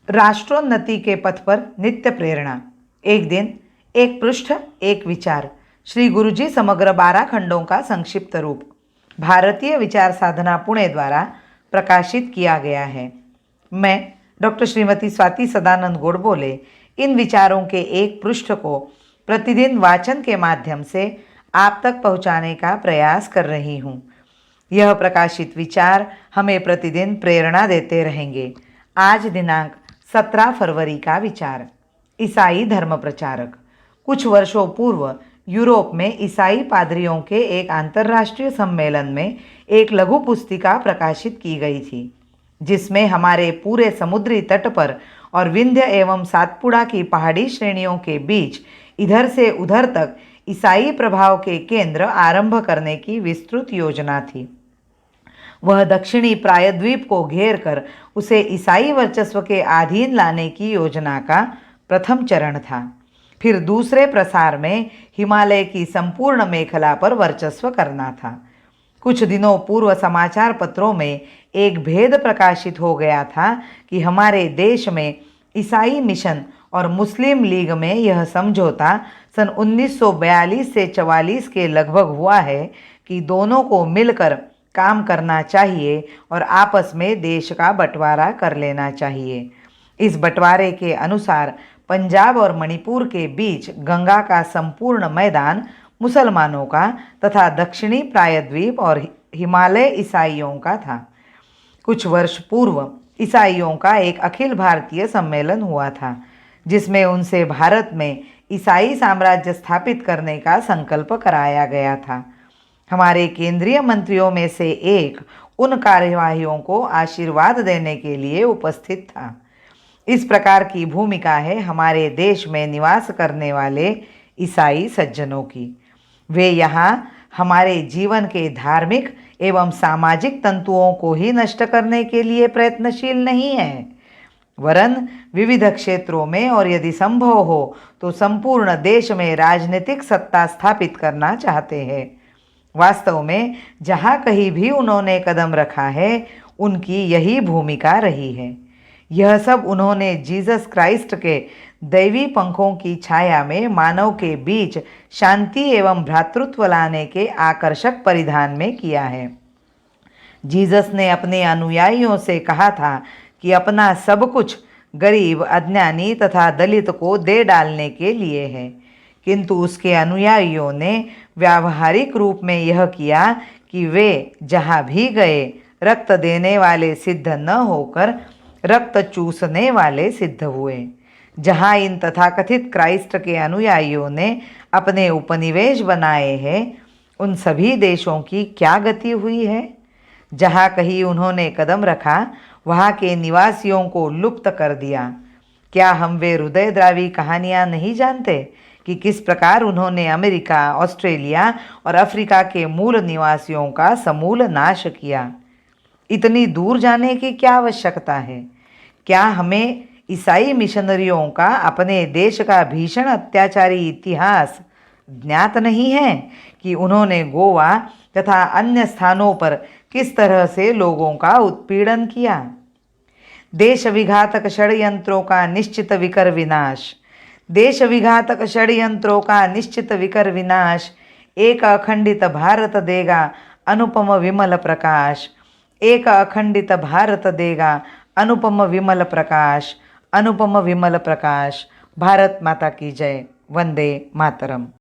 राष्ट्रोन्नति के पथ पर नित्य प्रेरणा। एक दिन, एक पृष्ठ, एक विचार। श्री गुरुजी समग्र 12 खंडों का संक्षिप्त रूप भारतीय विचार साधना पुणे द्वारा प्रकाशित किया गया है। मैं डॉक्टर श्रीमती स्वाति सदानंद गोडबोले इन विचारों के एक पृष्ठ को प्रतिदिन वाचन के माध्यम से आप तक पहुंचाने का प्रयास कर रही हूं। यह प्रकाशित विचार हमें प्रतिदिन प्रेरणा देते रहेंगे। आज दिनांक 17 फरवरी का विचार। ईसाई धर्म प्रचारक। कुछ वर्षों पूर्व यूरोप में ईसाई पादरियों के एक अंतर्राष्ट्रीय सम्मेलन में एक लघु पुस्तिका प्रकाशित की गई थी, जिसमें हमारे पूरे समुद्री तट पर और विंध्य एवं सातपुड़ा की पहाड़ी श्रेणियों के बीच इधर से उधर तक ईसाई प्रभाव के केंद्र आरंभ करने की विस्तृत योजना थी। वह दक्षिणी प्रायद्वीप को घेर कर उसे ईसाई वर्चस्व के अधीन लाने की योजना का प्रथम चरण था। फिर दूसरे प्रसार में हिमालय की संपूर्ण मेखला पर वर्चस्व करना था। कुछ दिनों पूर्व समाचार पत्रों में एक भेद प्रकाशित हो गया था कि हमारे देश में ईसाई मिशन और मुस्लिम लीग में यह समझौता सन 1942 से 44 के लगभग हुआ है कि दोनों को मिलकर काम करना चाहिए और आपस में देश का बंटवारा कर लेना चाहिए। इस बंटवारे के अनुसार पंजाब और मणिपुर के बीच गंगा का संपूर्ण मैदान मुसलमानों का तथा दक्षिणी प्रायद्वीप और हिमालय ईसाइयों का था। कुछ वर्ष पूर्व ईसाइयों का एक अखिल भारतीय सम्मेलन हुआ था, जिसमें उनसे भारत में ईसाई साम्राज्य स्थापित करने का संकल्प कराया गया था। हमारे केंद्रीय मंत्रियों में से एक उन कार्यवाहियों को आशीर्वाद देने के लिए उपस्थित था। इस प्रकार की भूमिका है हमारे देश में निवास करने वाले ईसाई सज्जनों की। वे यहाँ हमारे जीवन के धार्मिक एवं सामाजिक तंतुओं को ही नष्ट करने के लिए प्रयत्नशील नहीं हैं, वरन विविध क्षेत्रों में और यदि संभव हो तो संपूर्ण देश में राजनीतिक सत्ता स्थापित करना चाहते हैं। वास्तव में जहाँ कहीं भी उन्होंने कदम रखा है, उनकी यही भूमिका रही है। यह सब उन्होंने जीसस क्राइस्ट के दैवी पंखों की छाया में मानव के बीच शांति एवं भ्रातृत्व लाने के आकर्षक परिधान में किया है। जीसस ने अपने अनुयायियों से कहा था कि अपना सब कुछ गरीब, अज्ञानी तथा दलित को दे डालने के लिए है, किंतु उसके अनुयायियों ने व्यावहारिक रूप में यह किया कि वे जहाँ भी गए रक्त देने वाले सिद्ध न होकर रक्त चूसने वाले सिद्ध हुए। जहाँ इन तथाकथित क्राइस्ट के अनुयायियों ने अपने उपनिवेश बनाए हैं, उन सभी देशों की क्या गति हुई है? जहाँ कहीं उन्होंने कदम रखा, वहाँ के निवासियों को लुप्त कर दिया। क्या हम वे हृदयद्रावी कहानियाँ नहीं जानते कि किस प्रकार उन्होंने अमेरिका, ऑस्ट्रेलिया और अफ्रीका के मूल निवासियों का समूल नाश किया? इतनी दूर जाने की क्या आवश्यकता है? क्या हमें ईसाई मिशनरियों का अपने देश का भीषण अत्याचारी इतिहास ज्ञात नहीं है कि उन्होंने गोवा तथा अन्य स्थानों पर किस तरह से लोगों का उत्पीड़न किया? देश विघातक षड्यंत्रों का निश्चित विकर विनाश। देश विघातक षड्यंत्रों का निश्चित विकर विनाश। एक अखंडित भारत देगा अनुपम विमल प्रकाश। एक अखंडित भारत देगा अनुपम विमल प्रकाश। अनुपम विमल प्रकाश। भारत माता की जय। वंदे मातरम।